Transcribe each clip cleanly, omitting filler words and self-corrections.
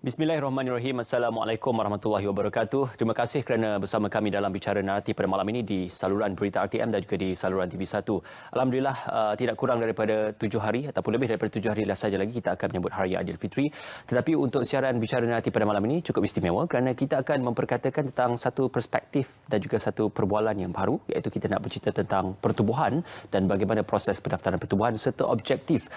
Bismillahirrahmanirrahim. Assalamualaikum warahmatullahi wabarakatuh. Terima kasih kerana bersama kami dalam Bicara Naratif pada malam ini di saluran berita RTM dan juga di saluran TV1. Alhamdulillah, tidak kurang daripada 7 hari ataupun lebih daripada 7 hari saja lagi kita akan menyambut Hari Aidilfitri. Tetapi untuk siaran Bicara Naratif pada malam ini cukup istimewa kerana kita akan memperkatakan tentang satu perspektif dan juga satu perbualan yang baru, iaitu kita nak bercerita tentang pertubuhan dan bagaimana proses pendaftaran pertubuhan serta objektif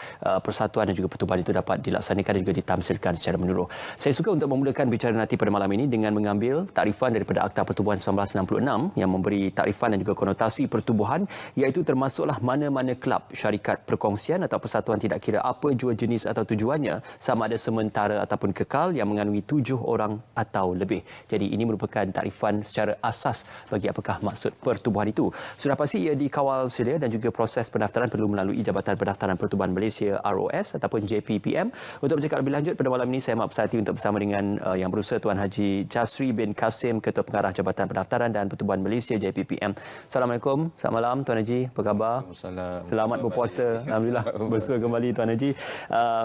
persatuan dan juga pertubuhan itu dapat dilaksanakan dan juga ditamsilkan secara menyeluruh. Saya suka untuk memulakan Bicara Naratif pada malam ini dengan mengambil takrifan daripada Akta Pertubuhan 1966 yang memberi takrifan dan juga konotasi pertubuhan, iaitu termasuklah mana-mana kelab, syarikat perkongsian atau persatuan tidak kira apa jua jenis atau tujuannya, sama ada sementara ataupun kekal yang mengandungi 7 orang atau lebih. Jadi ini merupakan takrifan secara asas bagi apakah maksud pertubuhan itu. Sudah pasti ia dikawal sedia dan juga proses pendaftaran perlu melalui Jabatan Pendaftaran Pertubuhan Malaysia ROS ataupun JPPM. Untuk bercakap lebih lanjut pada malam ini, saya maaf hati untuk bersama dengan Yang Berusaha Tuan Haji Jasri bin Kasim, Ketua Pengarah Jabatan Pendaftaran dan Pertubuhan Malaysia JPPM. Assalamualaikum, selamat malam Tuan Haji, apa khabar? Selamat berpuasa. Alhamdulillah bersua kembali Tuan Haji.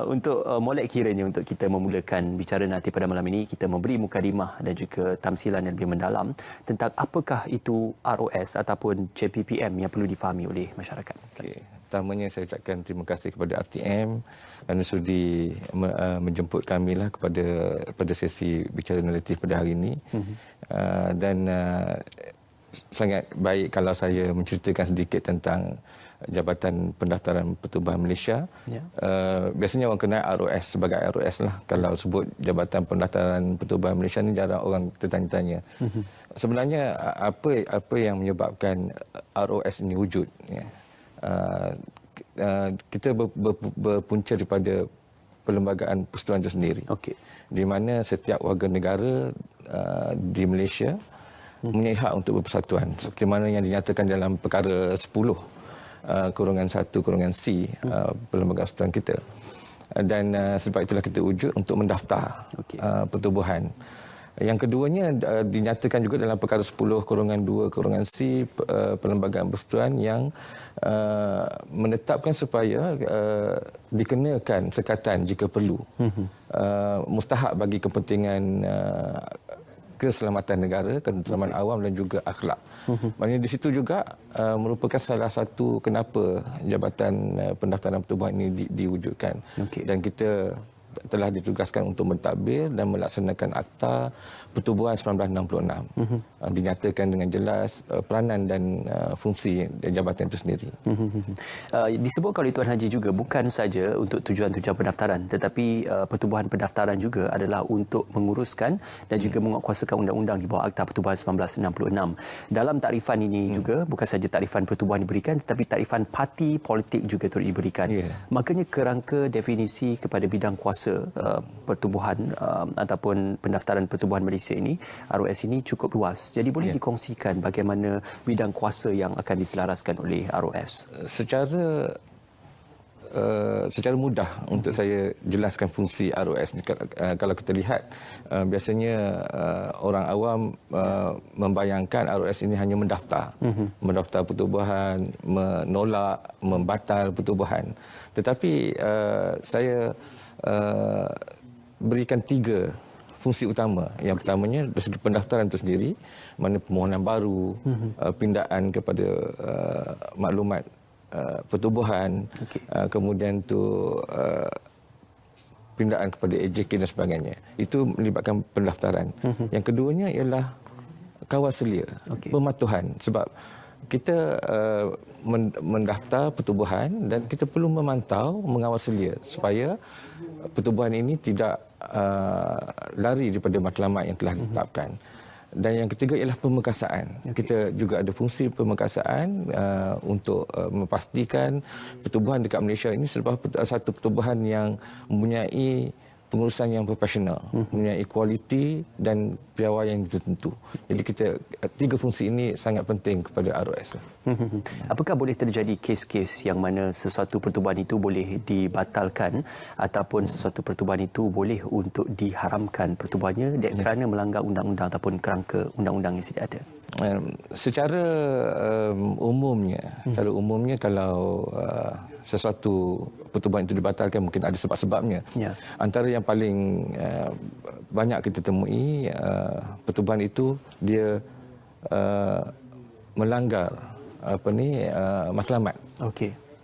Untuk molek kiranya untuk kita memulakan Bicara Naratif pada malam ini, kita memberi mukadimah dan juga tamsilan yang lebih mendalam tentang apakah itu ROS ataupun JPPM yang perlu difahami oleh masyarakat. Okay. Pertamanya saya ucapkan terima kasih kepada RTM kerana sudi menjemput kami lah pada sesi Bicara Naratif pada hari ini. Dan sangat baik kalau saya menceritakan sedikit tentang Jabatan Pendaftaran Pertubuhan Malaysia. Biasanya orang kenal ROS sebagai ROS lah. Kalau sebut Jabatan Pendaftaran Pertubuhan Malaysia ni jarang orang tertanya-tanya. Sebenarnya apa yang menyebabkan ROS ini wujud? Kita berpunca daripada Perlembagaan Persatuan itu sendiri. Di mana setiap warga negara di Malaysia mempunyai hak untuk berpersatuan. Seperti mana yang dinyatakan dalam perkara 10/1/C Perlembagaan Persatuan kita. Dan sebab itulah kita wujud untuk mendaftar pertubuhan. Yang keduanya dinyatakan juga dalam perkara 10/2/C Perlembagaan Persatuan yang menetapkan supaya dikenakan sekatan jika perlu. Mustahak bagi kepentingan keselamatan negara, ketenteraman awam dan juga akhlak. Maknanya di situ juga merupakan salah satu kenapa Jabatan Pendaftaran Pertubuhan ini diwujudkan. Dan kita telah ditugaskan untuk mentadbir dan melaksanakan Akta Pertubuhan 1966. Dinyatakan dengan jelas peranan dan fungsi jabatan itu sendiri. Disebutkan oleh Tuan Haji juga bukan saja untuk tujuan-tujuan pendaftaran, tetapi pertubuhan pendaftaran juga adalah untuk menguruskan dan juga menguatkuasakan undang-undang di bawah Akta Pertubuhan 1966. Dalam takrifan ini juga bukan saja takrifan pertubuhan diberikan, tetapi takrifan parti politik juga turut diberikan. Makanya kerangka definisi kepada bidang kuasa pertubuhan ataupun pendaftaran pertubuhan Malaysia ini, ROS ini cukup luas. Jadi boleh dikongsikan bagaimana bidang kuasa yang akan diselaraskan oleh ROS? Secara mudah untuk saya jelaskan fungsi ROS. Kalau kita lihat, biasanya orang awam membayangkan ROS ini hanya mendaftar. Mendaftar pertubuhan, menolak, membatal pertubuhan. Tetapi saya berikan 3 fungsi utama. Yang pertamanya dari segi pendaftaran itu sendiri, mana permohonan baru, pindaan kepada maklumat pertubuhan, kemudian tu pindaan kepada AJK dan sebagainya. Itu melibatkan pendaftaran. Yang keduanya ialah kawal selia, pematuhan. Sebab kita mendaftar pertubuhan dan kita perlu memantau, mengawal selia supaya pertubuhan ini tidak lari daripada matlamat yang telah ditetapkan. Dan yang ketiga ialah pemekasaan. Kita juga ada fungsi pemekasaan untuk memastikan pertubuhan dekat Malaysia ini sebagai satu pertubuhan yang mempunyai pengurusan yang profesional, mempunyai kualiti dan piawaian yang tertentu. Jadi kita 3 fungsi ini sangat penting kepada ROS. Apakah boleh terjadi kes-kes yang mana sesuatu pertubuhan itu boleh dibatalkan ataupun sesuatu pertubuhan itu boleh untuk diharamkan pertubuhannya kerana melanggar undang-undang ataupun kerangka undang-undang yang sedia ada? Secara umumnya kalau sesuatu pertubuhan itu dibatalkan, mungkin ada sebab-sebabnya. Antara yang paling banyak kita temui pertubuhan itu dia melanggar matlamat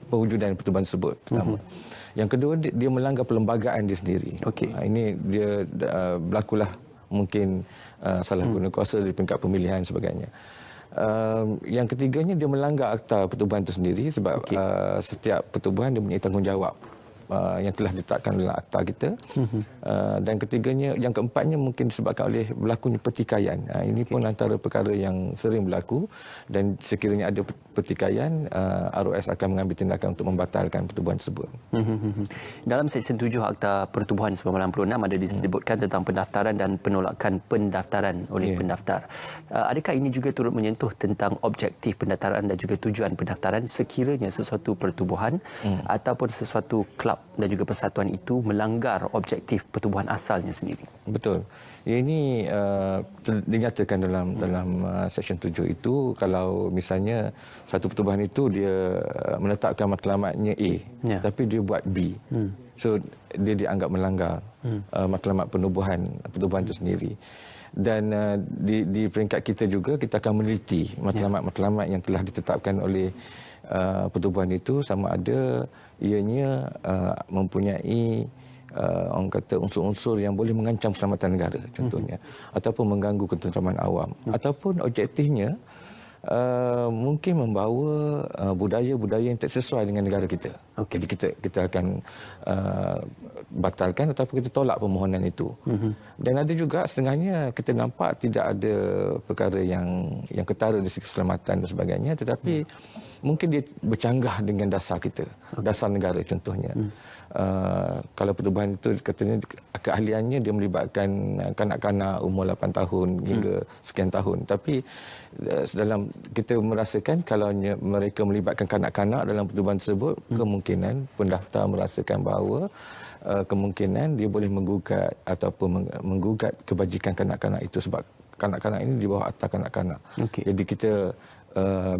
perwujudan pertubuhan tersebut pertama. Yang kedua, dia melanggar perlembagaan dia sendiri. Ini dia berlakulah mungkin salah guna kuasa di peringkat pemilihan sebagainya. Yang ketiganya, dia melanggar akta pertubuhan itu sendiri sebab setiap pertubuhan dia mempunyai tanggungjawab yang telah ditetapkan dalam akta kita. Dan ketiganya, yang keempatnya mungkin disebabkan oleh berlakunya pertikaian. Ini pun antara perkara yang sering berlaku, dan sekiranya ada pertikaian, ROS akan mengambil tindakan untuk membatalkan pertubuhan tersebut. Dalam Seksyen 7 Akta Pertubuhan 1996 ada disebutkan tentang pendaftaran dan penolakan pendaftaran oleh pendaftar. Adakah ini juga turut menyentuh tentang objektif pendaftaran dan juga tujuan pendaftaran sekiranya sesuatu pertubuhan ataupun sesuatu kelab dan juga persatuan itu melanggar objektif pertubuhan asalnya sendiri? Betul. Ini dinyatakan dalam Seksyen 7 itu, kalau misalnya satu pertubuhan itu dia menetapkan matlamatnya A, tapi dia buat B. So dia dianggap melanggar matlamat pertubuhan itu sendiri. Dan di peringkat kita juga, kita akan meneliti matlamat-matlamat yang telah ditetapkan oleh pertubuhan itu, sama ada ianya mempunyai orang kata unsur-unsur yang boleh mengancam keselamatan negara contohnya, ataupun mengganggu ketenteraman awam, ataupun objektifnya mungkin membawa budaya-budaya yang tak sesuai dengan negara kita. Jadi kita akan batalkan ataupun kita tolak permohonan itu. Dan ada juga setengahnya kita nampak tidak ada perkara yang ketara dari segi keselamatan dan sebagainya, tetapi mungkin dia bercanggah dengan dasar kita, dasar negara contohnya. Kalau pertubuhan itu katanya keahliannya dia melibatkan kanak-kanak umur 8 tahun hingga sekian tahun, tapi dalam kita merasakan kalau mereka melibatkan kanak-kanak dalam pertubuhan tersebut, kemungkinan pendaftar merasakan bahawa kemungkinan dia boleh menggugat ataupun menggugat kebajikan kanak-kanak itu sebab kanak-kanak ini di bawah akta kanak-kanak. Jadi kita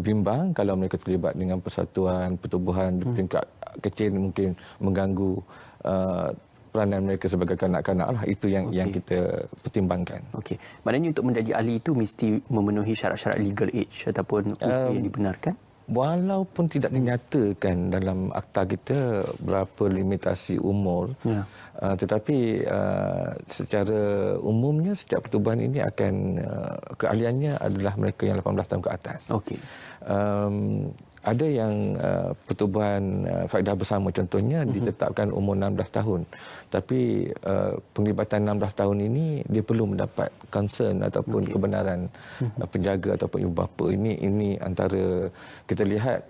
bimbang kalau mereka terlibat dengan persatuan pertubuhan di peringkat kecil, mungkin mengganggu peranan mereka sebagai kanak-kanak lah. Itu yang kita pertimbangkan. Maknanya untuk menjadi ahli itu mesti memenuhi syarat-syarat legal age ataupun usia yang dibenarkan? Walaupun tidak dinyatakan dalam akta kita berapa limitasi umur, tetapi secara umumnya setiap pertubuhan ini akan keahliannya adalah mereka yang 18 tahun ke atas. Ada yang pertubuhan faedah bersama contohnya ditetapkan umur 16 tahun. Tapi penglibatan 16 tahun ini dia perlu mendapat concern ataupun kebenaran penjaga ataupun ibu bapa. Ini antara kita lihat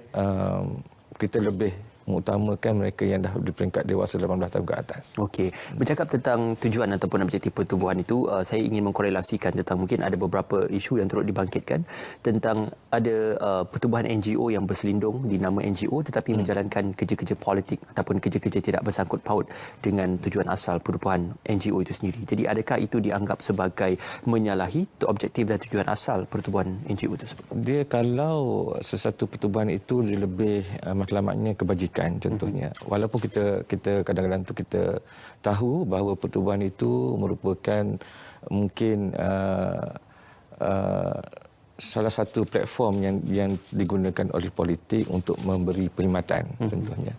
kita lebih mengutamakan mereka yang dah di peringkat dewasa 18 tahun ke atas. Bercakap tentang tujuan ataupun objektif pertubuhan itu, saya ingin mengkorelasikan tentang mungkin ada beberapa isu yang turut dibangkitkan tentang ada pertubuhan NGO yang berselindung di nama NGO tetapi menjalankan kerja-kerja politik ataupun kerja-kerja tidak bersangkut paut dengan tujuan asal pertubuhan NGO itu sendiri. Jadi adakah itu dianggap sebagai menyalahi objektif dan tujuan asal pertubuhan NGO tersebut? Dia kalau sesuatu pertubuhan itu dia lebih matlamatnya kebajikan contohnya, walaupun kita kadang-kadang tu kita tahu bahawa pertubuhan itu merupakan mungkin salah satu platform yang digunakan oleh politik untuk memberi perkhidmatan contohnya.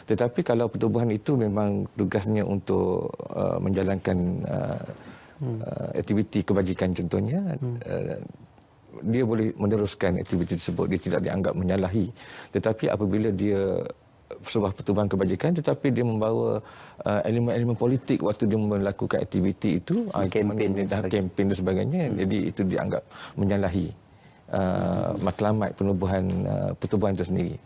Tetapi kalau pertubuhan itu memang tugasnya untuk menjalankan aktiviti kebajikan contohnya, dia boleh meneruskan aktiviti tersebut, dia tidak dianggap menyalahi. Tetapi apabila dia sebuah pertubuhan kebajikan tetapi dia membawa elemen-elemen politik waktu dia melakukan aktiviti itu, kempen dan sebagainya, jadi itu dianggap menyalahi matlamat pertubuhan itu sendiri.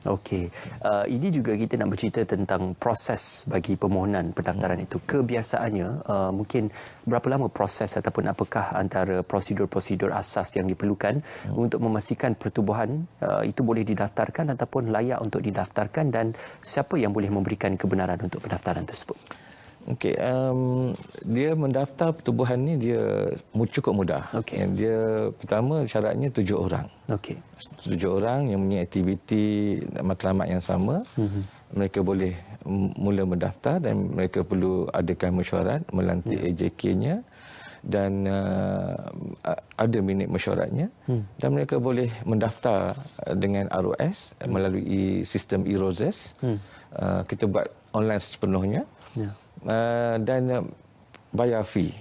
Ini juga kita nak bercerita tentang proses bagi permohonan pendaftaran itu. Kebiasaannya mungkin berapa lama proses ataupun apakah antara prosedur-prosedur asas yang diperlukan untuk memastikan pertubuhan itu boleh didaftarkan ataupun layak untuk didaftarkan, dan siapa yang boleh memberikan kebenaran untuk pendaftaran tersebut? Dia mendaftar pertubuhan ni dia cukup mudah. Dia pertama syaratnya 7 orang. 7 orang yang mempunyai aktiviti matlamat yang sama. Mereka boleh mula mendaftar dan mereka perlu adakan mesyuarat, melantik AJK-nya. dan ada minit mesyuaratnya dan mereka boleh mendaftar dengan ROS melalui sistem e-Roses. Kita buat online sepenuhnya dan bayar fee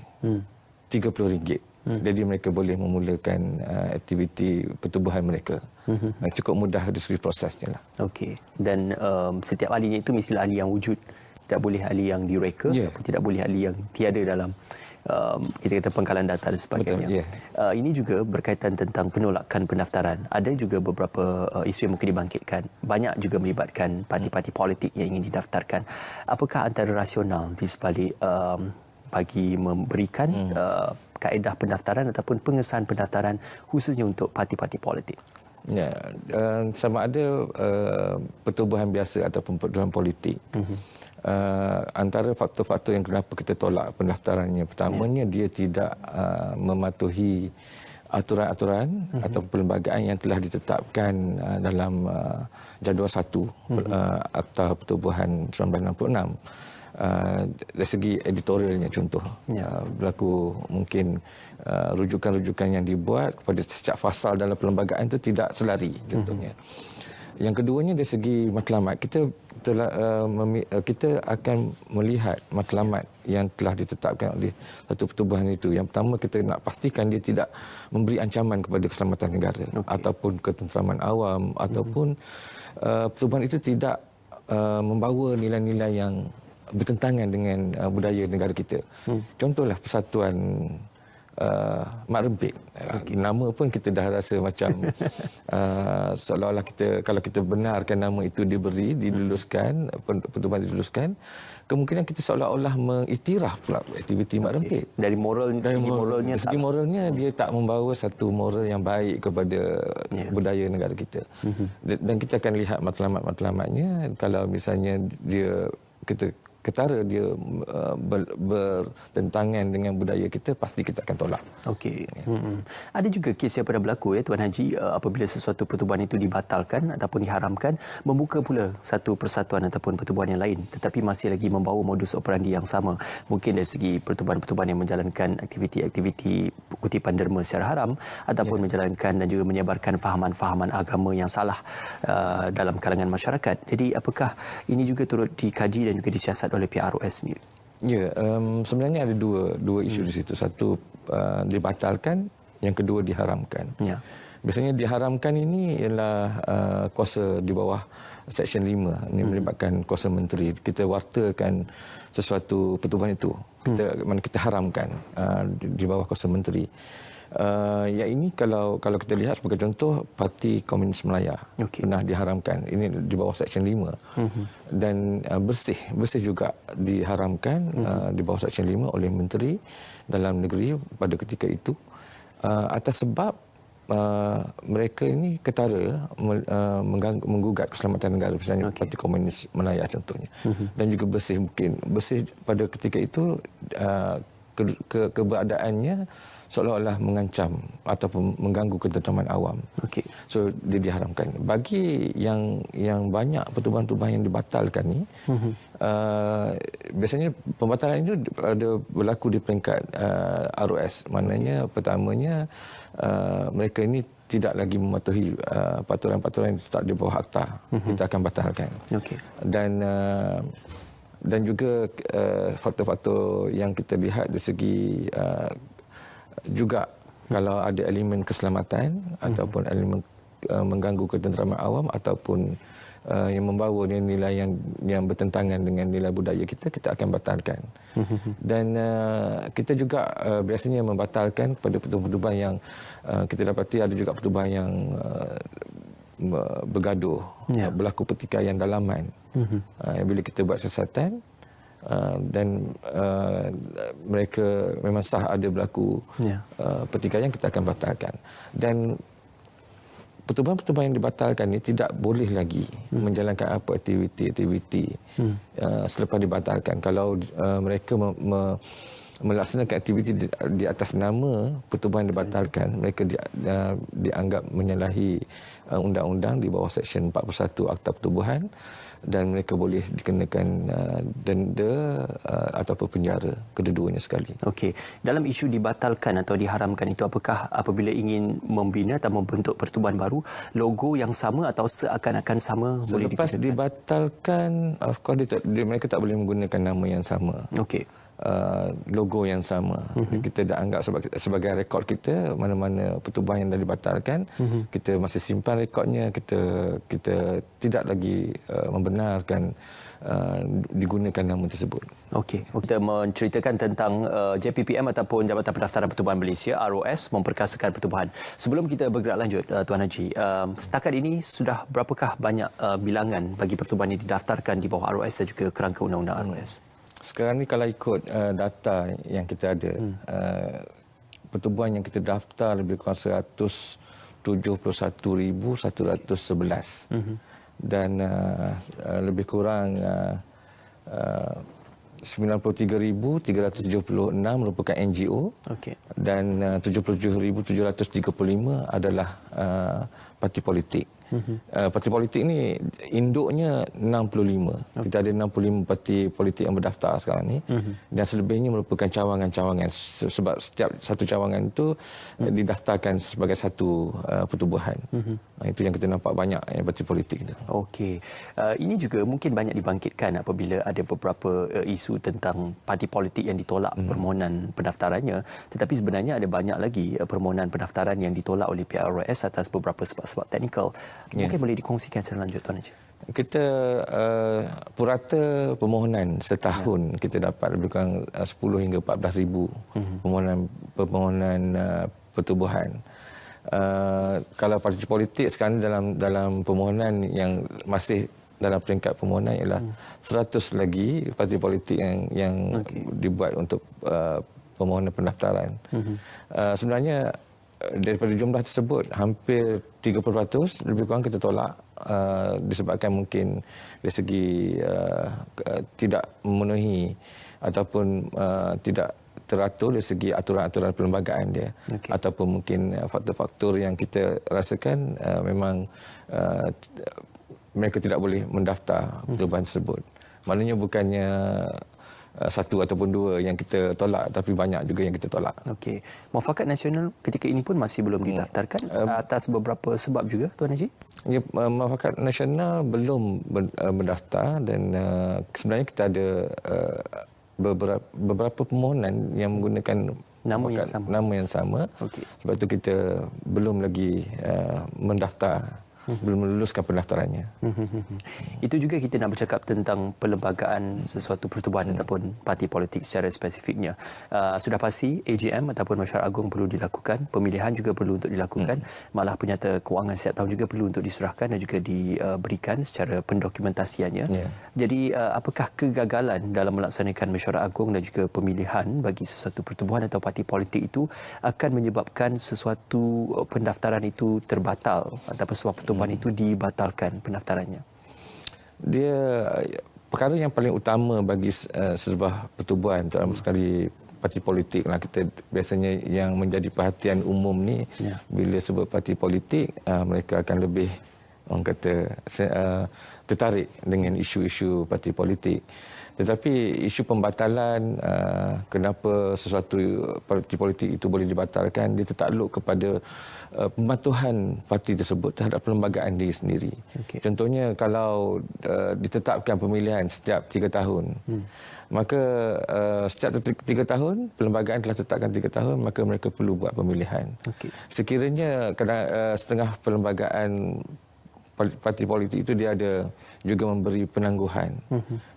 RM30. Jadi mereka boleh memulakan aktiviti pertubuhan mereka. Cukup mudah dari segi prosesnya lah. Okey. Dan setiap ahlinya itu mestilah ahli yang wujud. Tidak boleh ahli yang direka, tidak boleh ahli yang tiada dalam kita kata pengkalan data dan sebagainya. Betul, Ini juga berkaitan tentang penolakan pendaftaran. Ada juga beberapa isu yang mungkin dibangkitkan. Banyak juga melibatkan parti-parti politik yang ingin didaftarkan. Apakah antara rasional di sebalik bagi memberikan kaedah pendaftaran ataupun pengesahan pendaftaran khususnya untuk parti-parti politik? Ya, sama ada pertubuhan biasa ataupun pertubuhan politik. Antara faktor-faktor yang kenapa kita tolak pendaftarannya, pertamanya dia tidak mematuhi aturan-aturan atau perlembagaan yang telah ditetapkan dalam jadual 1 Akta Pertubuhan 1966. Dari segi editorialnya contoh, berlaku mungkin rujukan-rujukan yang dibuat kepada setiap fasal dalam perlembagaan itu tidak selari contohnya. Yang keduanya dari segi matlamat, kita akan melihat matlamat yang telah ditetapkan oleh satu pertubuhan itu. Yang pertama, kita nak pastikan dia tidak memberi ancaman kepada keselamatan negara ataupun ketenteraman awam ataupun pertubuhan itu tidak membawa nilai-nilai yang bertentangan dengan budaya negara kita. Contohlah Persatuan Mak Rempit. Nama pun kita dah rasa macam seolah-olah kalau kita benarkan nama itu diluluskan, pertubuhan diluluskan, kemungkinan kita seolah-olah mengiktiraf pula aktiviti Mak Rempit. Dari moralnya dia tak membawa satu moral yang baik kepada budaya negara kita. Dan kita akan lihat matlamat-matlamatnya. Kalau misalnya kita ketara dia bertentangan dengan budaya kita, pasti kita akan tolak. Okey. Ada juga kes yang pernah berlaku Tuan Haji, apabila sesuatu pertubuhan itu dibatalkan ataupun diharamkan, membuka pula satu persatuan ataupun pertubuhan yang lain tetapi masih lagi membawa modus operandi yang sama. Mungkin dari segi pertubuhan-pertubuhan yang menjalankan aktiviti-aktiviti kutipan derma secara haram ataupun menjalankan dan juga menyebarkan fahaman-fahaman agama yang salah dalam kalangan masyarakat. Jadi apakah ini juga turut dikaji dan juga disiasat oleh pihak ROS sendiri? Ya, sebenarnya ada dua isu di situ. Satu dibatalkan, yang kedua diharamkan. Biasanya diharamkan ini ialah kuasa di bawah Seksyen 5. Ini melibatkan kuasa menteri. Kita wartakan sesuatu pertubuhan itu. Kita haramkan di bawah kuasa menteri. Yang ini kalau kita lihat sebagai contoh, Parti Komunis Melaya pernah diharamkan. Ini di bawah Seksyen 5. Dan bersih juga diharamkan di bawah Seksyen 5 oleh Menteri Dalam Negeri pada ketika itu, atas sebab mereka ini ketara menggugat keselamatan negara, misalnya Parti Komunis Melaya contohnya. Dan juga bersih pada ketika itu keberadaannya seolah-olah mengancam ataupun mengganggu ketenteraman awam. So dia diharamkan. Bagi yang banyak pertubuhan-pertubuhan yang dibatalkan ni, biasanya pembatalan itu ada berlaku di peringkat ROS. Maknanya pertamanya mereka ini tidak lagi mematuhi peraturan-peraturan yang ditetap di bawah akta. Kita akan batalkan. Dan juga faktor-faktor yang kita lihat dari segi juga kalau ada elemen keselamatan ataupun elemen mengganggu ketenteraman awam ataupun yang membawa nilai yang bertentangan dengan nilai budaya kita akan batalkan. Dan kita juga biasanya membatalkan kepada pertubuhan yang kita dapati ada juga pertubuhan yang bergaduh, berlaku pertikaian dalaman. Bila kita buat siasatan dan mereka memang sah ada berlaku pertikaian, kita akan batalkan. Dan pertubuhan-pertubuhan yang dibatalkan ini tidak boleh lagi menjalankan apa aktiviti-aktiviti selepas dibatalkan. Kalau mereka melaksanakan aktiviti di atas nama pertubuhan yang dibatalkan, mereka dianggap menyalahi undang-undang di bawah Seksyen 41 Akta Pertubuhan. dan mereka boleh dikenakan denda ataupun penjara, kedua-duanya sekali. Okey, dalam isu dibatalkan atau diharamkan itu, apakah apabila ingin membina atau membentuk pertubuhan baru, logo yang sama atau seakan-akan sama boleh Selepas digunakan? dibatalkan, of course mereka tak boleh menggunakan nama yang sama. Okey. Logo yang sama. Kita dah anggap sebagai rekod kita, mana-mana pertubuhan yang dah dibatalkan, kita masih simpan rekodnya, kita tidak lagi membenarkan digunakan nama tersebut. Okey, kita menceritakan tentang JPPM ataupun Jabatan Pendaftaran Pertubuhan Malaysia, ROS, memperkasakan pertubuhan. Sebelum kita bergerak lanjut, Tuan Haji, setakat ini sudah berapakah banyak bilangan bagi pertubuhan yang didaftarkan di bawah ROS dan juga kerangka undang-undang ROS? Sekarang ni kalau ikut data yang kita ada, pertubuhan yang kita daftar lebih kurang 171,111 dan lebih kurang 93,376 merupakan NGO, dan 77,735 adalah parti politik. Parti politik ni induknya 65. Kita ada 65 parti politik yang berdaftar sekarang ni, dan selebihnya merupakan cawangan-cawangan, sebab setiap satu cawangan itu didaftarkan sebagai satu pertubuhan. Itu yang kita nampak banyak parti politik itu. Okey. Ini juga mungkin banyak dibangkitkan apabila ada beberapa isu tentang parti politik yang ditolak permohonan pendaftarannya, tetapi sebenarnya ada banyak lagi permohonan pendaftaran yang ditolak oleh pihak ROS atas beberapa sebab-sebab teknikal. Mungkin boleh dikongsikan secara lanjut, Tuan Haji. Kita purata permohonan setahun kita dapat lebih kurang 10 hingga 14,000 permohonan pertubuhan. Kalau parti politik sekarang dalam permohonan yang masih dalam peringkat permohonan ialah 100 lagi parti politik yang dibuat untuk permohonan pendaftaran. Sebenarnya daripada jumlah tersebut hampir 30% lebih kurang kita tolak disebabkan mungkin dari segi tidak memenuhi ataupun tidak teratur dari segi aturan-aturan perlembagaan dia, ataupun mungkin faktor-faktor yang kita rasakan memang mereka tidak boleh mendaftar pertubuhan tersebut. Maknanya bukannya satu ataupun dua yang kita tolak, tapi banyak juga yang kita tolak. Okey. Muafakat Nasional ketika ini pun masih belum didaftarkan atas beberapa sebab juga, Tuan Haji? Ya, Muafakat Nasional belum mendaftar, dan sebenarnya kita ada beberapa permohonan yang menggunakan nama yang sama. Sebab itu kita belum lagi mendaftar, belum meluluskan pendaftarannya. Itu juga kita nak bercakap tentang perlembagaan sesuatu pertubuhan ataupun parti politik secara spesifiknya. Sudah pasti AGM ataupun Mesyuarat Agung perlu dilakukan, pemilihan juga perlu untuk dilakukan, malah penyata kewangan setiap tahun juga perlu untuk diserahkan dan juga diberikan secara pendokumentasiannya. Jadi apakah kegagalan dalam melaksanakan Mesyuarat Agung dan juga pemilihan bagi sesuatu pertubuhan atau parti politik itu akan menyebabkan sesuatu pendaftaran itu terbatal ataupun sebuah pertubuhan itu dibatalkan pendaftarannya? Dia perkara yang paling utama bagi sebuah pertubuhan, terutama sekali parti politik lah, kita biasanya yang menjadi perhatian umum ni bila sebut parti politik, mereka akan lebih, orang kata, tertarik dengan isu-isu parti politik. Tetapi isu pembatalan, kenapa sesuatu parti politik itu boleh dibatalkan, dia tertakluk kepada pematuhan parti tersebut terhadap perlembagaan diri sendiri. Contohnya kalau ditetapkan pemilihan setiap 3 tahun, maka setiap 3 tahun, perlembagaan telah tetapkan 3 tahun, maka mereka perlu buat pemilihan. Sekiranya setengah perlembagaan parti politik itu dia ada juga memberi penangguhan.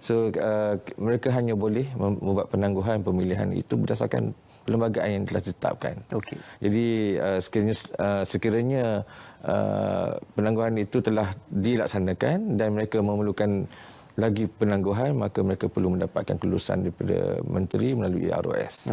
So mereka hanya boleh membuat penangguhan pemilihan itu berdasarkan perlembagaan yang telah ditetapkan. Jadi sekiranya penangguhan itu telah dilaksanakan dan mereka memerlukan lagi penangguhan, maka mereka perlu mendapatkan kelulusan daripada menteri melalui ROS.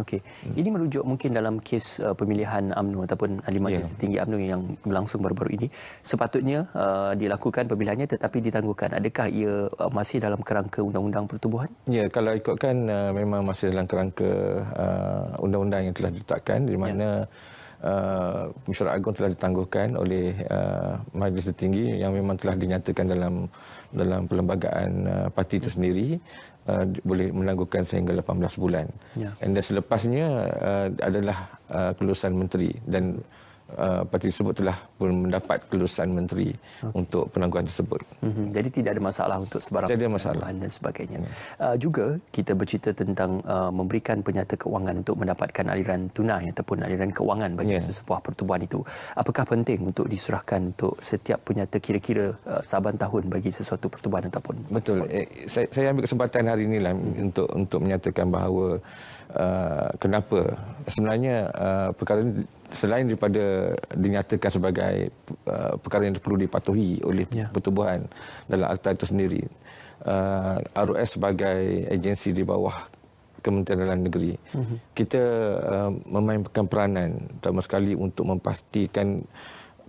Ini merujuk mungkin dalam kes pemilihan UMNO ataupun Ahli Majlis Tertinggi UMNO yang berlangsung baru-baru ini. Sepatutnya dilakukan pemilihannya tetapi ditangguhkan. Adakah ia masih dalam kerangka undang-undang pertubuhan? Ya, kalau ikutkan memang masih dalam kerangka undang-undang yang telah ditetapkan, di mana mesyuarat agung telah ditangguhkan oleh Majlis Tertinggi yang memang telah dinyatakan dalam perlembagaan parti itu sendiri boleh menangguhkan sehingga 18 bulan. Dan selepasnya adalah kelulusan menteri dan parti tersebut telah pun mendapat kelulusan menteri untuk penangguhan tersebut. Jadi tidak ada masalah untuk sebarang masalah dan sebagainya. Juga kita bercerita tentang memberikan penyata keuangan untuk mendapatkan aliran tunai ataupun aliran keuangan bagi sesebuah pertubuhan itu. Apakah penting untuk diserahkan untuk setiap penyata kira-kira saban tahun bagi sesuatu pertubuhan ataupun? Betul. Saya ambil kesempatan hari inilah untuk menyatakan bahawa kenapa sebenarnya perkara ini selain daripada dinyatakan sebagai perkara yang perlu dipatuhi oleh pertubuhan dalam akta itu sendiri, ROS sebagai agensi di bawah Kementerian Dalam Negeri, kita memainkan peranan terutama sekali untuk memastikan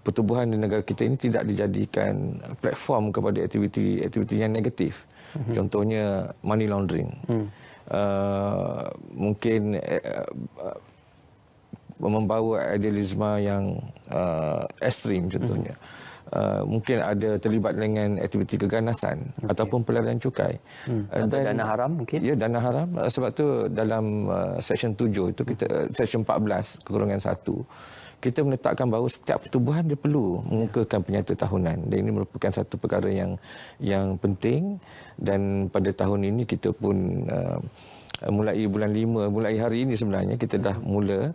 pertubuhan di negara kita ini tidak dijadikan platform kepada aktiviti yang negatif. Contohnya money laundering. Mungkin membawa idealisme yang ekstrim contohnya. Mungkin ada terlibat dengan aktiviti keganasan ataupun pelarian cukai. Atau dana haram mungkin? Ya, dana haram. Sebab tu dalam Seksyen 7 itu kita Seksyen 14 kurungan 1 kita menetapkan bahawa setiap pertubuhan dia perlu mengukuhkan penyata tahunan, dan ini merupakan satu perkara yang penting. Dan pada tahun ini kita pun mulai bulan 5, mulai hari ini sebenarnya kita dah mula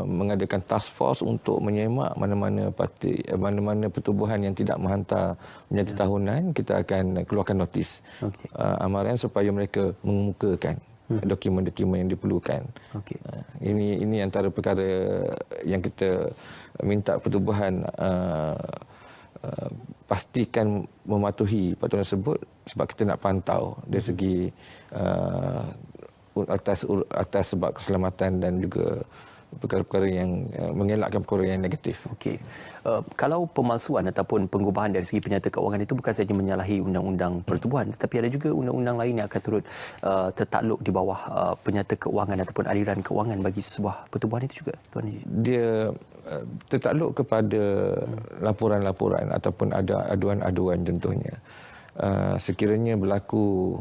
mengadakan task force untuk menyemak mana-mana pertubuhan yang tidak menghantar penyata tahunan. Kita akan keluarkan notis amaran supaya mereka mengemukakan dokumen-dokumen yang diperlukan. Ini antara perkara yang kita minta pertubuhan pastikan mematuhi peraturan tersebut, sebab kita nak pantau dari segi atas sebab keselamatan dan juga perkara-perkara yang mengelakkan perkara yang negatif. Kalau pemalsuan ataupun pengubahan dari segi penyata keuangan itu bukan sahaja menyalahi undang-undang pertubuhan, tetapi ada juga undang-undang lain yang akan turut tertakluk di bawah penyata keuangan ataupun aliran keuangan bagi sebuah pertubuhan itu juga, Tuan Haji? Dia tertakluk kepada laporan-laporan ataupun ada aduan-aduan contohnya. Sekiranya berlaku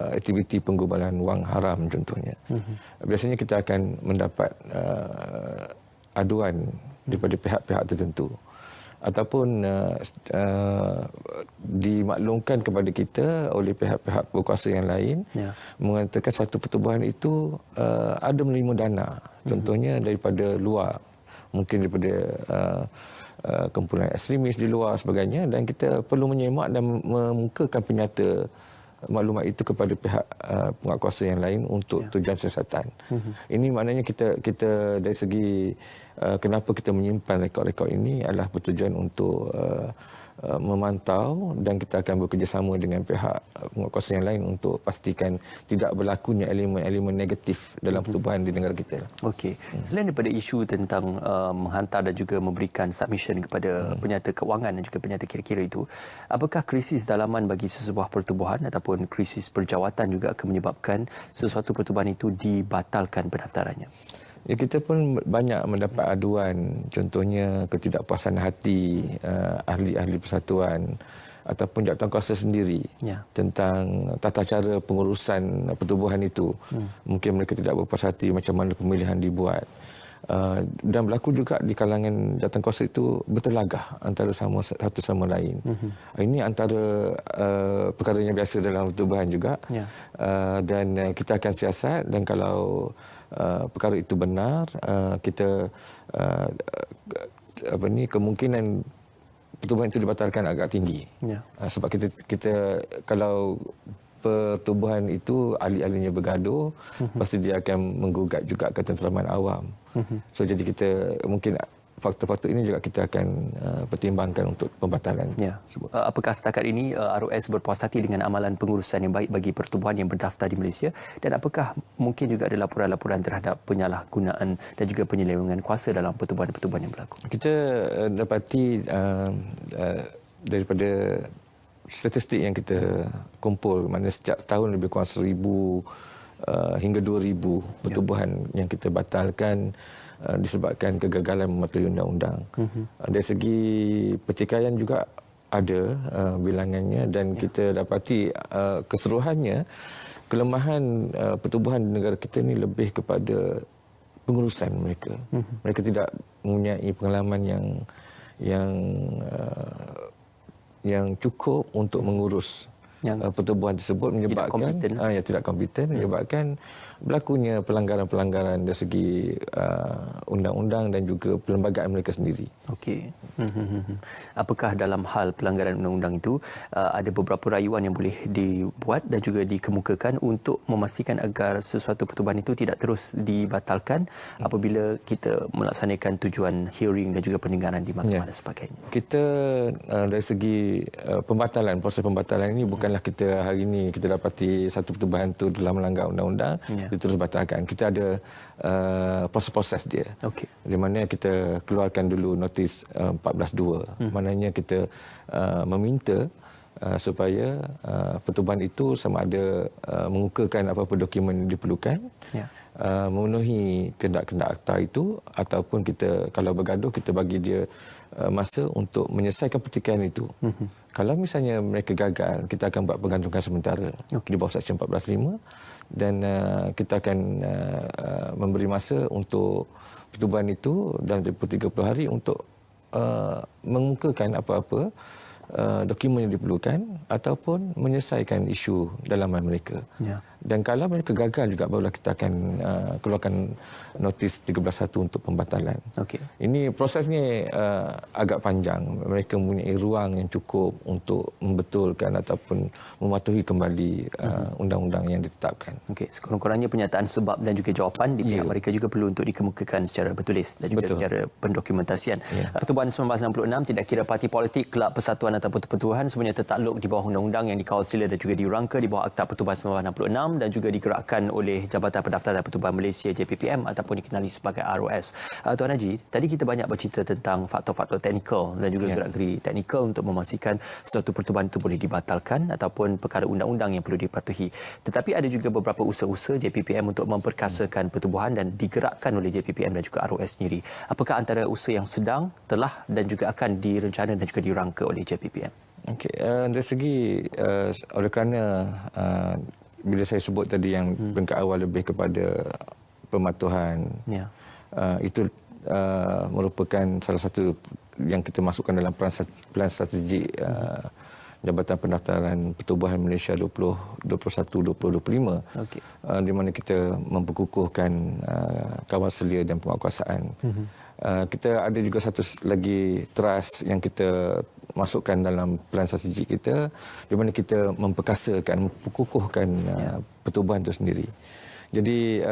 aktiviti penggubalan wang haram contohnya. Biasanya kita akan mendapat aduan daripada pihak-pihak tertentu ataupun dimaklumkan kepada kita oleh pihak-pihak berkuasa yang lain mengatakan satu pertubuhan itu ada menerima dana contohnya daripada luar, mungkin daripada kumpulan ekstremis di luar sebagainya, dan kita perlu menyemak dan memukakan penyata maklumat itu kepada pihak penguatkuasa yang lain untuk tujuan siasatan. Ini maknanya kita dari segi kenapa kita menyimpan rekod-rekod ini adalah bertujuan untuk memantau, dan kita akan bekerjasama dengan pihak penguatkuasa yang lain untuk pastikan tidak berlakunya elemen-elemen negatif dalam pertubuhan di negara kita. Selain daripada isu tentang menghantar dan juga memberikan submission kepada penyata keuangan dan juga penyata kira-kira itu, apakah krisis dalaman bagi sesebuah pertubuhan ataupun krisis perjawatan juga akan menyebabkan sesuatu pertubuhan itu dibatalkan pendaftarannya? Ya, kita pun banyak mendapat aduan, contohnya ketidakpuasan hati ahli-ahli persatuan ataupun jawatankuasa sendiri tentang tata cara pengurusan pertubuhan itu. Mungkin mereka tidak berpuas hati macam mana pemilihan dibuat. Dan berlaku juga di kalangan jawatankuasa itu bertelagah antara satu sama lain. Ini antara perkara yang biasa dalam pertubuhan juga. Dan kita akan siasat, dan kalau perkara itu benar, kita kemungkinan pertubuhan itu dibatalkan agak tinggi. Sebab kita kalau pertubuhan itu ahli-ahlinya bergaduh, pasti dia akan menggugat juga ketenteraman awam. So jadi kita mungkin faktor-faktor ini juga kita akan pertimbangkan untuk pembatalan. Apakah setakat ini ROS berpuas hati dengan amalan pengurusan yang baik bagi pertubuhan yang berdaftar di Malaysia, dan apakah mungkin juga ada laporan-laporan terhadap penyalahgunaan dan juga penyelewengan kuasa dalam pertubuhan-pertubuhan yang berlaku? Kita dapati daripada statistik yang kita kumpul, mana setiap tahun lebih kurang 1,000 hingga 2,000 pertubuhan yang kita batalkan disebabkan kegagalan mematuhi undang-undang. Dari segi pertikaian juga ada bilangannya, dan kita dapati keseluruhannya kelemahan pertubuhan di negara kita ni lebih kepada pengurusan mereka. Mereka tidak mempunyai pengalaman yang cukup untuk mengurus pertubuhan tersebut, menyebabkan tidak kompeten, menyebabkan berlakunya pelanggaran-pelanggaran dari segi undang-undang dan juga perlembagaan mereka sendiri. Okey. Apakah dalam hal pelanggaran undang-undang itu ada beberapa rayuan yang boleh dibuat dan juga dikemukakan untuk memastikan agar sesuatu pertubuhan itu tidak terus dibatalkan apabila kita melaksanakan tujuan hearing dan juga pendengaran di mahkamah dan sebagainya? Kita dari segi pembatalan, proses pembatalan ini bukanlah kita hari ini kita dapati satu pertubuhan itu telah melanggar undang-undang, terus batalkan. Kita ada proses-proses dia. Di mana kita keluarkan dulu notis 14.2. Maknanya kita meminta supaya pertubuhan itu sama ada mengukakan apa-apa dokumen yang diperlukan, memenuhi kehendak-kehendak akta itu, ataupun kita kalau bergaduh kita bagi dia masa untuk menyelesaikan pertikaian itu. Kalau misalnya mereka gagal, kita akan buat pergantungan sementara di bawah Seksyen 14.5, dan kita akan memberi masa untuk pertubuhan itu dalam tempoh 30 hari untuk mengemukakan apa-apa dokumen yang diperlukan ataupun menyelesaikan isu dalaman mereka. Dan kalau mereka gagal juga, barulah kita akan keluarkan notis 13.1 untuk pembatalan. Ini prosesnya agak panjang. Mereka mempunyai ruang yang cukup untuk membetulkan ataupun mematuhi kembali undang-undang yang ditetapkan. Sekurang-kurangnya penyataan sebab dan juga jawapan di pihak mereka juga perlu untuk dikemukakan secara bertulis dan juga secara pendokumentasian. Pertubuhan 1966 tidak kira parti politik, kelab persatuan ataupun pertubuhan, semuanya tertakluk di bawah undang-undang yang dikawal sila dan juga dirangka di bawah Akta Pertubuhan 1966 dan juga digerakkan oleh Jabatan Pendaftaran Pertubuhan Malaysia JPPM ataupun dikenali sebagai ROS. Tuan Haji, tadi kita banyak bercerita tentang faktor-faktor teknikal dan juga gerak-geri teknikal untuk memastikan suatu pertubuhan itu boleh dibatalkan ataupun perkara undang-undang yang perlu dipatuhi. Tetapi ada juga beberapa usaha-usaha JPPM untuk memperkasakan pertubuhan dan digerakkan oleh JPPM dan juga ROS sendiri. Apakah antara usaha yang sedang, telah dan juga akan direncana dan juga dirangka oleh JPPM? Dari segi oleh kerana bila saya sebut tadi yang peringkat awal lebih kepada pematuhan, itu merupakan salah satu yang kita masukkan dalam plan strategik Jabatan Pendaftaran Pertubuhan Malaysia 2021-2025, di mana kita memperkukuhkan kawal selia dan penguatkuasaan. Kita ada juga satu lagi trust yang kita masukkan dalam plan strategik kita, di mana kita memperkasakan, memperkukuhkan pertubuhan itu sendiri. Jadi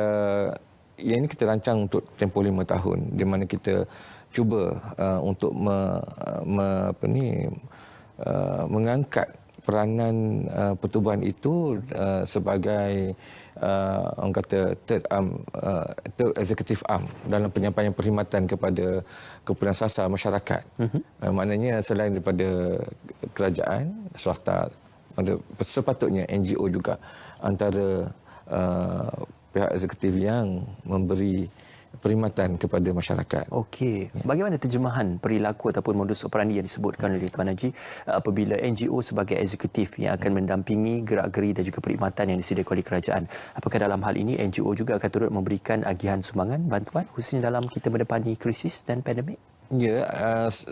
yang ini kita rancang untuk tempoh 5 tahun, di mana kita cuba untuk mengangkat peranan pertubuhan itu sebagai orang kata third executive arm dalam penyampaian perkhidmatan kepada kumpulan sasar masyarakat. Maknanya selain daripada kerajaan, swasta, sepatutnya NGO juga antara pihak eksekutif yang memberi perkhidmatan kepada masyarakat. Bagaimana terjemahan perilaku ataupun modus operandi yang disebutkan oleh Tuan Haji apabila NGO sebagai eksekutif yang akan mendampingi gerak-geri dan juga perkhidmatan yang disediakan oleh kerajaan? Apakah dalam hal ini NGO juga akan turut memberikan agihan sumbangan, bantuan khususnya dalam kita mendepani krisis dan pandemik? Ya,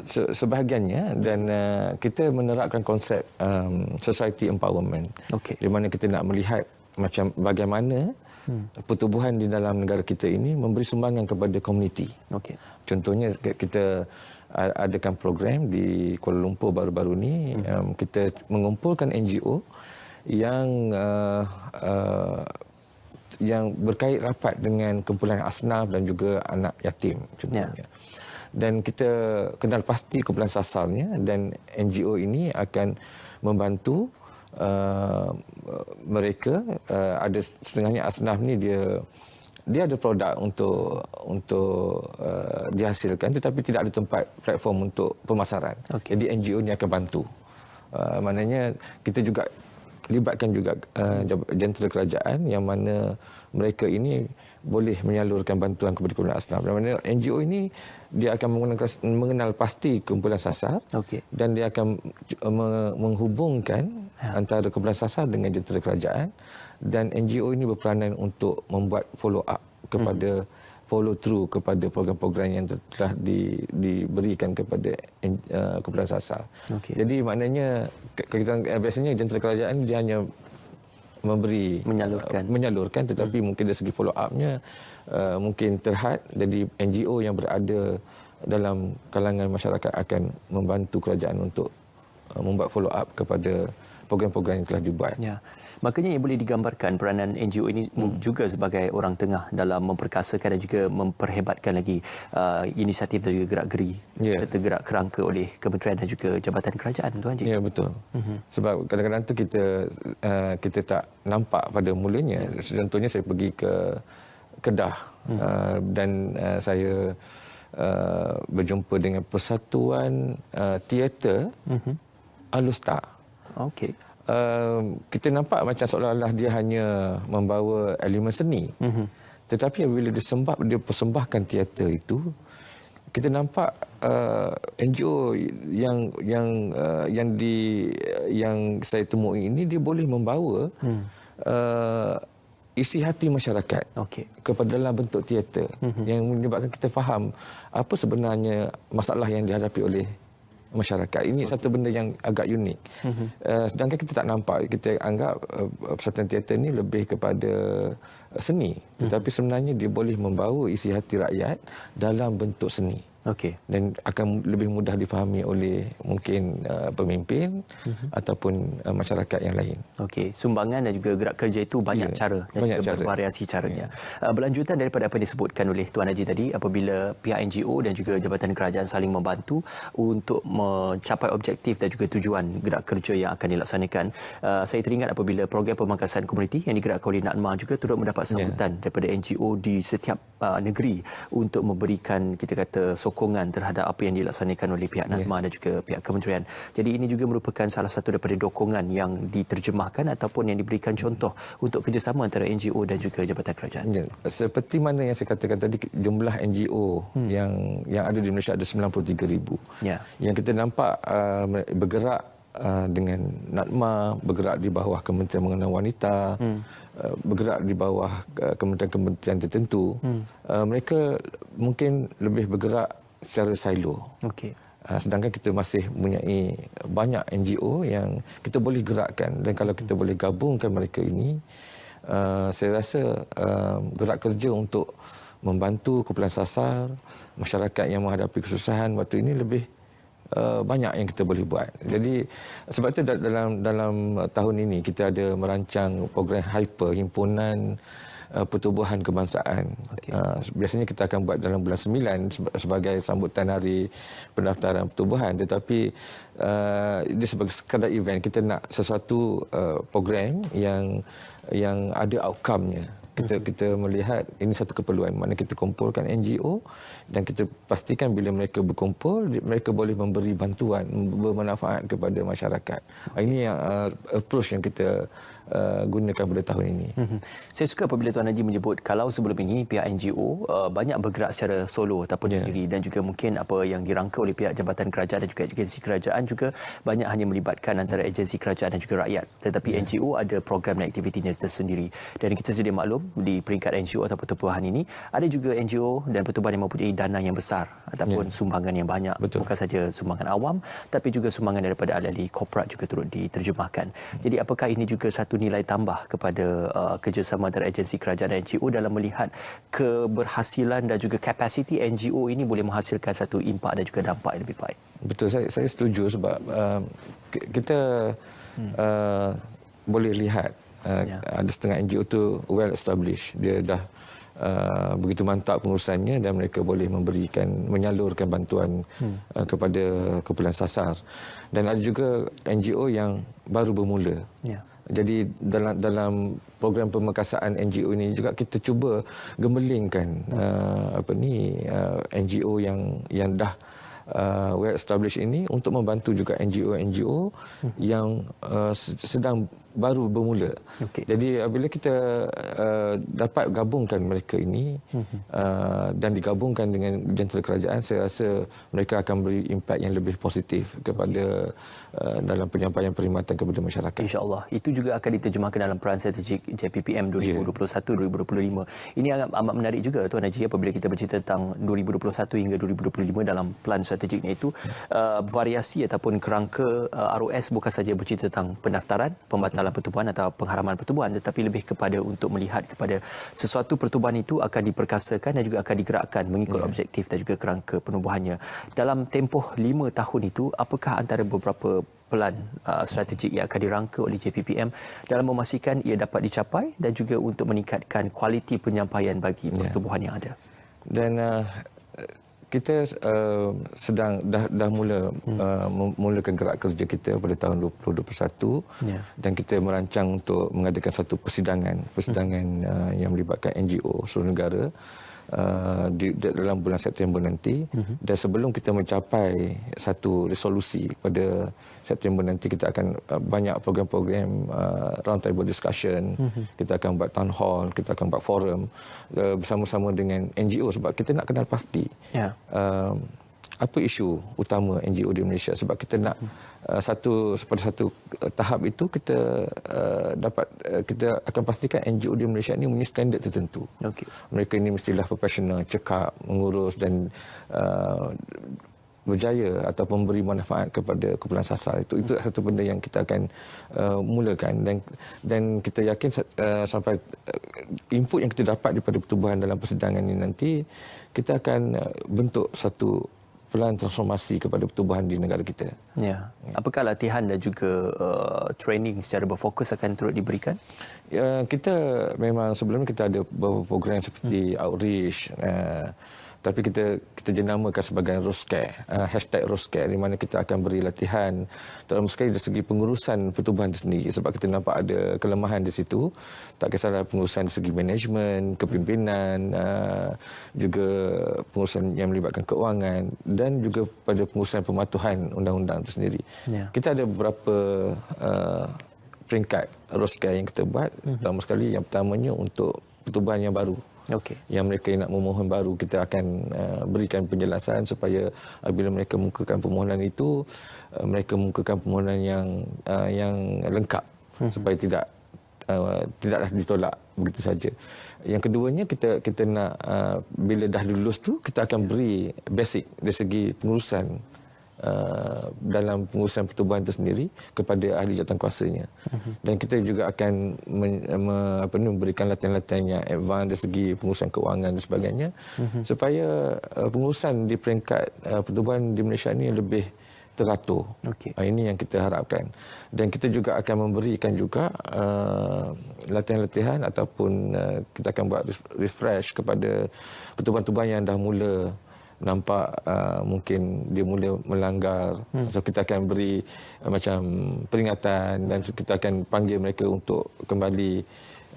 sebahagiannya, dan kita menerapkan konsep society empowerment, di mana kita nak melihat macam bagaimana pertubuhan di dalam negara kita ini memberi sumbangan kepada komuniti. Contohnya kita adakan program di Kuala Lumpur baru-baru ini, kita mengumpulkan NGO yang berkait rapat dengan kumpulan asnaf dan juga anak yatim contohnya. Dan kita kenal pasti kumpulan sasarnya, dan NGO ini akan membantu mereka. Ada setengahnya asnaf ni dia ada produk untuk dihasilkan, tetapi tidak ada tempat platform untuk pemasaran. Jadi NGO ni akan bantu. Maknanya kita juga libatkan juga jentera kerajaan yang mana mereka ini boleh menyalurkan bantuan kepada kumpulan asnaf. Dan mana NGO ini dia akan mengenal pasti kumpulan sasar dan dia akan menghubungkan antara kumpulan sasar dengan jentera kerajaan, dan NGO ini berperanan untuk membuat follow up kepada follow through kepada program-program yang telah diberikan kepada kumpulan sasar. Jadi maknanya kita biasanya jentera kerajaan dia hanya menyalurkan tetapi mungkin dari segi follow up-nya mungkin terhad. Jadi NGO yang berada dalam kalangan masyarakat akan membantu kerajaan untuk membuat follow up kepada program-program yang telah dibuat. Ya. Makanya yang boleh digambarkan peranan NGO ini juga sebagai orang tengah dalam memperkasakan dan juga memperhebatkan lagi inisiatif dan juga gerak-geri serta gerak kerangka oleh kementerian dan juga jabatan kerajaan, Tuan Haji. Ya, betul. Sebab kadang-kadang tu kita tak nampak pada mulanya. Contohnya saya pergi ke Kedah dan saya berjumpa dengan Persatuan Teater Alustar. Kita nampak macam seolah-olah dia hanya membawa elemen seni. Tetapi bila dia persembahkan teater itu, kita nampak NGO yang saya temui ini dia boleh membawa isi hati masyarakat kepada dalam bentuk teater yang menyebabkan kita faham apa sebenarnya masalah yang dihadapi oleh masyarakat. Ini satu benda yang agak unik. Sedangkan kita tak nampak, kita anggap persatuan teater ini lebih kepada seni. Tetapi sebenarnya dia boleh membawa isi hati rakyat dalam bentuk seni. Dan akan lebih mudah difahami oleh mungkin pemimpin ataupun masyarakat yang lain. Sumbangan dan juga gerak kerja itu banyak cara dan juga bervariasi caranya. Berlanjutan daripada apa yang disebutkan oleh Tuan Haji tadi, apabila pihak NGO dan juga jabatan kerajaan saling membantu untuk mencapai objektif dan juga tujuan gerak kerja yang akan dilaksanakan, saya teringat apabila program pemangkasan komuniti yang digerakkan oleh NADMA juga turut mendapat sambutan daripada NGO di setiap negeri untuk memberikan, kita kata, sokongan terhadap apa yang dilaksanakan oleh pihak NADMA dan juga pihak kementerian. Jadi ini juga merupakan salah satu daripada dokongan yang diterjemahkan ataupun yang diberikan contoh untuk kerjasama antara NGO dan juga jabatan kerajaan. Seperti mana yang saya katakan tadi, jumlah NGO yang ada di Malaysia ada 93,000. Yang kita nampak bergerak dengan NADMA, bergerak di bawah Kementerian Mengenal Wanita, bergerak di bawah kementerian-kementerian tertentu. Mereka mungkin lebih bergerak secara silo. Sedangkan kita masih mempunyai banyak NGO yang kita boleh gerakkan, dan kalau kita boleh gabungkan mereka ini, saya rasa gerak kerja untuk membantu kumpulan sasar, masyarakat yang menghadapi kesusahan waktu ini lebih banyak yang kita boleh buat. Jadi sebab itu dalam tahun ini kita ada merancang program hyper, himpunan pertubuhan kebangsaan. Biasanya kita akan buat dalam bulan 9 sebagai sambutan hari pendaftaran pertubuhan, tetapi dia sebagai sekadar event. Kita nak sesuatu program yang ada outcome-nya. Kita melihat ini satu keperluan, mana kita kumpulkan NGO dan kita pastikan bila mereka berkumpul, mereka boleh memberi bantuan bermanfaat kepada masyarakat. Ini yang approach yang kita gunakan pada tahun ini. Saya suka apabila Tuan Haji menyebut kalau sebelum ini pihak NGO banyak bergerak secara solo ataupun sendiri, dan juga mungkin apa yang dirangka oleh pihak jabatan kerajaan dan juga agensi kerajaan juga banyak hanya melibatkan antara agensi kerajaan dan juga rakyat. Tetapi NGO ada program dan aktivitinya tersendiri. Dan kita sedia maklum di peringkat NGO atau pertubuhan ini ada juga NGO dan pertubuhan yang mempunyai dana yang besar ataupun sumbangan yang banyak. Bukan saja sumbangan awam tapi juga sumbangan daripada ahli-ahli korporat juga turut diterjemahkan. Jadi apakah ini juga satu nilai tambah kepada kerjasama antara agensi kerajaan dan NGO dalam melihat keberhasilan dan juga kapasiti NGO ini boleh menghasilkan satu impak dan juga dampak yang lebih baik? Betul, saya setuju sebab kita boleh lihat ada setengah NGO tu well established, dia dah begitu mantap pengurusannya dan mereka boleh menyalurkan bantuan kepada kumpulan sasar, dan ada juga NGO yang baru bermula. Jadi dalam program pemekasaan NGO ini juga kita cuba gemelingkan NGO yang dah well established ini untuk membantu juga NGO-NGO yang sedang baru bermula. Jadi apabila kita dapat gabungkan mereka ini dan digabungkan dengan jentera kerajaan, saya rasa mereka akan beri impak yang lebih positif kepada dalam penyampaian perkhidmatan kepada masyarakat. InsyaAllah. Itu juga akan diterjemahkan dalam peran strategik JPPM 2021-2025. Ini amat menarik juga Tuan Haji apabila kita bercerita tentang 2021 hingga 2025 dalam pelan strategiknya itu. Variasi ataupun kerangka ROS bukan saja bercerita tentang pendaftaran, pembatalan pertubuhan atau pengharaman pertubuhan, tetapi lebih kepada untuk melihat kepada sesuatu pertubuhan itu akan diperkasakan dan juga akan digerakkan mengikut objektif dan juga kerangka penubuhannya. Dalam tempoh 5 tahun itu, apakah antara beberapa pelan strategik yang akan dirangka oleh JPPM dalam memastikan ia dapat dicapai dan juga untuk meningkatkan kualiti penyampaian bagi pertubuhan yang ada? Dan kita sedang dah mulakan gerak kerja kita pada tahun 2021 dan kita merancang untuk mengadakan satu persidangan yang melibatkan NGO seluruh negara dalam bulan September nanti. Dan sebelum kita mencapai satu resolusi pada September nanti, kita akan banyak program-program round table discussion, kita akan buat town hall, kita akan buat forum bersama-sama dengan NGO sebab kita nak kenal pasti apa isu utama NGO di Malaysia, sebab kita nak pada satu tahap itu kita kita akan pastikan NGO di Malaysia ini mempunyai standard tertentu. Mereka ini mestilah profesional, cekap, mengurus dan berjaya atau memberi manfaat kepada kumpulan sasar. Itu satu benda yang kita akan mulakan dan kita yakin sampai input yang kita dapat daripada pertubuhan dalam persidangan ini nanti, kita akan bentuk satu pelan transformasi kepada pertubuhan di negara kita. Apakah latihan dan juga training secara berfokus akan turut diberikan? Kita memang sebelum kita ada beberapa program seperti outreach, tapi kita jenamakan sebagai Roscare, hashtag Roscare, di mana kita akan beri latihan dalam sekali dari segi pengurusan pertubuhan itu sendiri, sebab kita nampak ada kelemahan di situ, tak kisahlah pengurusan dari segi manajemen, kepimpinan, juga pengurusan yang melibatkan keuangan dan juga pada pengurusan pematuhan undang-undang itu sendiri. Kita ada beberapa peringkat Roscare yang kita buat. Pertama sekali, yang pertamanya untuk pertubuhan yang baru. Yang mereka nak memohon baru, kita akan berikan penjelasan supaya apabila mereka mukakan permohonan itu, mereka mukakan permohonan yang lengkap supaya tidaklah ditolak begitu saja. Yang keduanya, kita nak bila dah lulus tu, kita akan beri basic dari segi pengurusan dalam pengurusan pertubuhan itu sendiri kepada ahli jawatankuasanya. Dan kita juga akan memberikan latihan-latihan yang advance dari segi pengurusan keuangan dan sebagainya, supaya pengurusan di peringkat pertubuhan di Malaysia ini lebih teratur. Ini yang kita harapkan. Dan kita juga akan memberikan juga latihan-latihan ataupun kita akan buat refresh kepada pertubuhan-pertubuhan yang dah mula nampak mungkin dia mula melanggar. So kita akan beri macam peringatan dan kita akan panggil mereka untuk kembali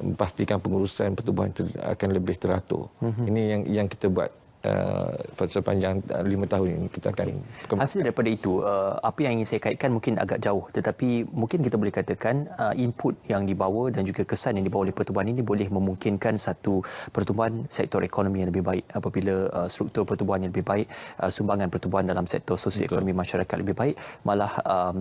memastikan pengurusan pertubuhan itu akan lebih teratur. Ini yang kita buat sepanjang 5 tahun ini. Kita akan hasil daripada itu, apa yang ingin saya kaitkan mungkin agak jauh, tetapi mungkin kita boleh katakan input yang dibawa dan juga kesan yang dibawa oleh pertubuhan ini boleh memungkinkan satu pertumbuhan sektor ekonomi yang lebih baik. Apabila struktur pertubuhan yang lebih baik, sumbangan pertubuhan dalam sektor sosioekonomi masyarakat lebih baik, malah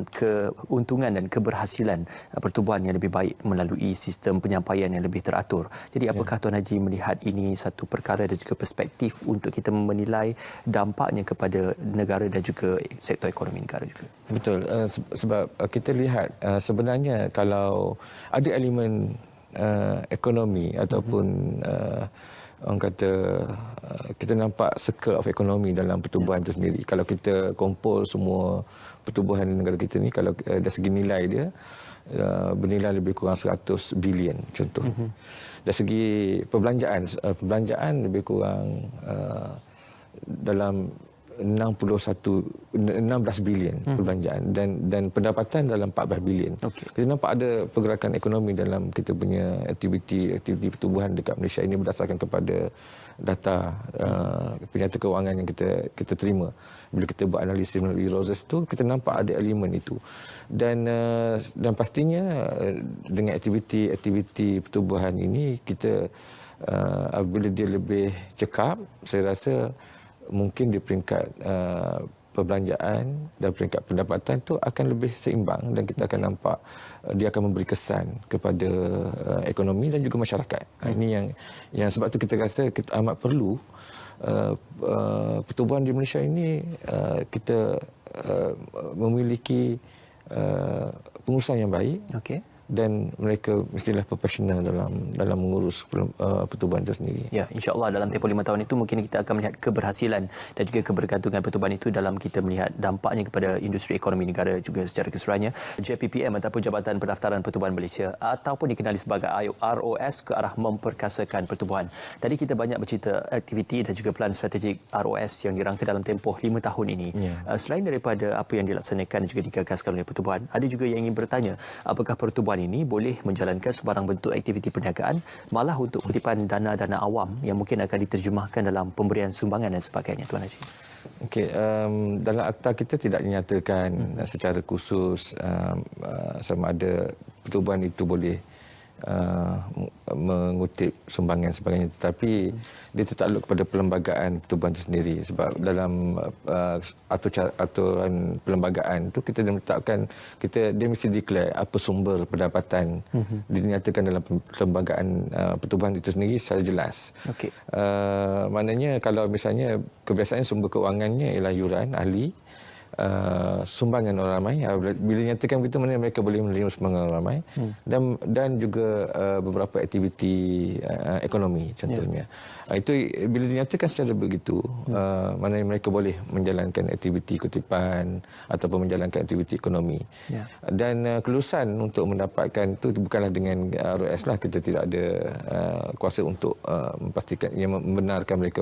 keuntungan dan keberhasilan pertubuhan yang lebih baik melalui sistem penyampaian yang lebih teratur. Jadi apakah Tuan Haji melihat ini satu perkara dan juga perspektif untuk kita menilai dampaknya kepada negara dan juga sektor ekonomi negara juga? Betul, sebab kita lihat sebenarnya kalau ada elemen ekonomi ataupun orang kata kita nampak circle of ekonomi dalam pertubuhan itu sendiri. Kalau kita kumpul semua pertubuhan di negara kita ni, kalau dari segi nilai dia bernilai lebih kurang 100 bilion contoh. Dari segi perbelanjaan lebih kurang dalam 16 bilion perbelanjaan dan pendapatan dalam 14 bilion. Kita nampak ada pergerakan ekonomi dalam kita punya aktiviti pertumbuhan dekat Malaysia ini berdasarkan kepada data penyata kewangan yang kita terima. Bila kita buat analisis melalui Roses tu, kita nampak ada elemen itu. Dan pastinya dengan aktiviti pertumbuhan ini kita apabila dia lebih cekap, saya rasa mungkin di peringkat perbelanjaan dan peringkat pendapatan itu akan lebih seimbang dan kita akan nampak dia akan memberi kesan kepada ekonomi dan juga masyarakat. Ini yang sebab tu kita rasa kita amat perlu pertumbuhan di Malaysia ini kita memiliki pengurusan yang baik. Dan mereka mestilah profesional dalam mengurus pertumbuhan itu sendiri. Ya, insya-Allah dalam tempoh 5 tahun itu mungkin kita akan melihat keberhasilan dan juga kebergantungan pertumbuhan itu dalam kita melihat dampaknya kepada industri ekonomi negara juga secara keseluruhannya. JPPM ataupun Jabatan Pendaftaran Pertubuhan Malaysia ataupun dikenali sebagai ROS ke arah memperkasakan pertubuhan. Tadi kita banyak bercerita aktiviti dan juga plan strategik ROS yang dirangka dalam tempoh 5 tahun ini. Selain daripada apa yang dilaksanakan dan juga digagaskan oleh pertubuhan, ada juga yang ingin bertanya, apakah pertubuhan ini boleh menjalankan sebarang bentuk aktiviti perniagaan malah untuk kutipan dana-dana awam yang mungkin akan diterjemahkan dalam pemberian sumbangan dan sebagainya, Tuan Haji? Okey, dalam akta kita tidak dinyatakan secara khusus sama ada pertubuhan itu boleh mengutip sumbangan sebagainya, tetapi dia tertakluk kepada perlembagaan pertubuhan itu sendiri sebab dalam aturan perlembagaan itu kita meletakkan dia mesti declare apa sumber pendapatan dinyatakan dalam perlembagaan pertubuhan itu sendiri secara jelas. Maknanya kalau misalnya kebiasaan sumber keuangannya ialah yuran ahli, sumbangan orang ramai, bila nyatakan begitu maknanya mereka boleh menerima sumbangan orang ramai dan juga beberapa aktiviti ekonomi contohnya. Itu bila dinyatakan secara begitu maknanya mereka boleh menjalankan aktiviti kutipan ataupun menjalankan aktiviti ekonomi. Dan kelulusan untuk mendapatkan itu bukanlah dengan ROS lah, kita tidak ada kuasa untuk memastikan yang membenarkan mereka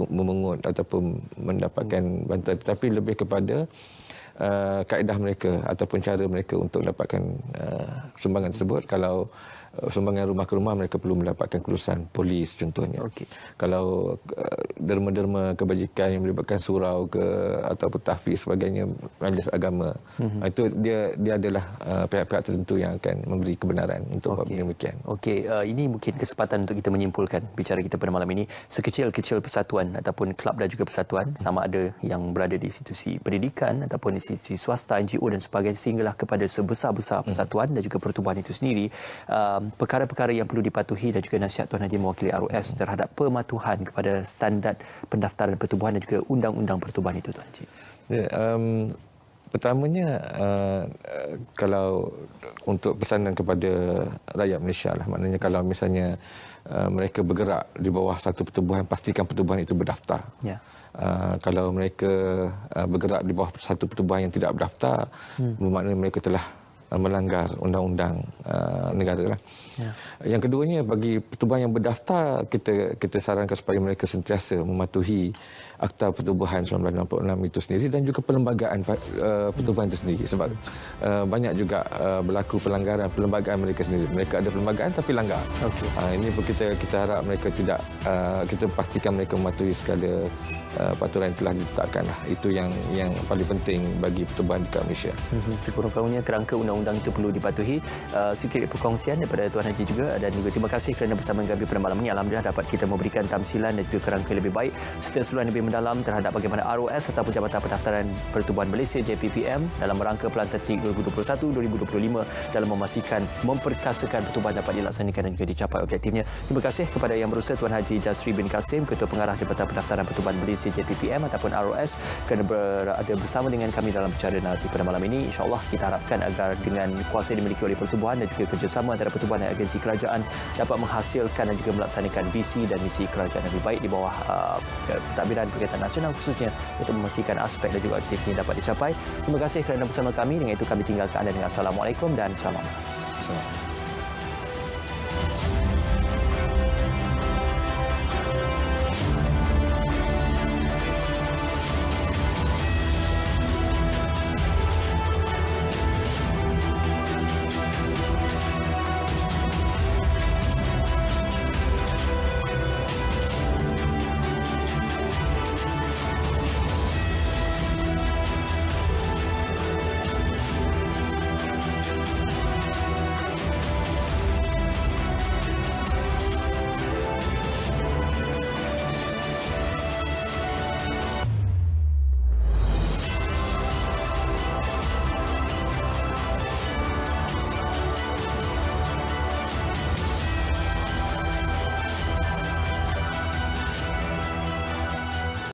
memungut ataupun mendapatkan bantuan, tetapi lebih kepada kaedah mereka ataupun cara mereka untuk mendapatkan sumbangan tersebut. Kalau sumbangan rumah ke rumah, mereka perlu mendapatkan kelulusan polis contohnya. Kalau derma-derma kebajikan yang melibatkan surau ataupun tahfiz sebagainya, majlis agama, itu dia adalah pihak-pihak tertentu yang akan memberi kebenaran untuk buat demikian. Ini mungkin kesempatan untuk kita menyimpulkan bicara kita pada malam ini. Sekecil-kecil persatuan ataupun kelab dan juga persatuan, sama ada yang berada di institusi pendidikan ataupun institusi swasta, NGO dan sebagainya, sehinggalah kepada sebesar-besar persatuan dan juga pertubuhan itu sendiri, perkara-perkara yang perlu dipatuhi dan juga nasihat Tuan Haji mewakili ROS terhadap pematuhan kepada standard pendaftaran pertubuhan dan juga undang-undang pertubuhan itu, Tuan Haji. Pertamanya, kalau untuk pesanan kepada rakyat Malaysia lah, maknanya kalau misalnya mereka bergerak di bawah satu pertubuhan, pastikan pertubuhan itu berdaftar. Kalau mereka bergerak di bawah satu pertubuhan yang tidak berdaftar, bermakna mereka telah melanggar undang-undang negara lah. Yang keduanya, bagi pertubuhan yang berdaftar, kita sarankan supaya mereka sentiasa mematuhi Akta Pertubuhan 1966 itu sendiri dan juga perlembagaan pertubuhan itu sendiri, sebab banyak juga berlaku pelanggaran perlembagaan mereka sendiri. Mereka ada perlembagaan tapi langgar. Ini pun kita harap mereka tidak, kita pastikan mereka mematuhi segala peraturan yang telah ditetapkan lah. Itu yang paling penting bagi pertubuhan di Malaysia. Sekurang-kurangnya kerangka undang-undang itu perlu dipatuhi. Sedikit perkongsian daripada Tuan Haji juga, dan juga terima kasih kerana bersama kami pada malam ini. Alhamdulillah dapat kita memberikan tamsilan dan juga kerangka lebih baik serta seluruh lebih mendalam terhadap bagaimana ROS ataupun Jabatan Pendaftaran Pertubuhan Malaysia JPPM dalam rangka Pelan Strategik 2021-2025 dalam memastikan memperkasakan pertubuhan dapat dilaksanakan dan juga dicapai objektifnya. Terima kasih kepada Yang Berusaha Tuan Haji Jasri bin Kasim, Ketua Pengarah Jabatan Pendaftaran Pertubuhan Malaysia JPPM ataupun ROS, kerana berada bersama dengan kami dalam bicara naratif pada malam ini. InsyaAllah kita harapkan agar dengan kuasa yang dimiliki oleh pertubuhan dan juga kerjasama antara pertubuhan dan agensi kerajaan dapat menghasilkan dan juga melaksanakan visi dan misi kerajaan yang lebih baik di bawah pentadbiran Perkhidmatan Nasional khususnya untuk memastikan aspek dan juga aktif ini dapat dicapai. Terima kasih kerana bersama kami. Dengan itu kami tinggalkan anda dengan Assalamualaikum dan selamat malam.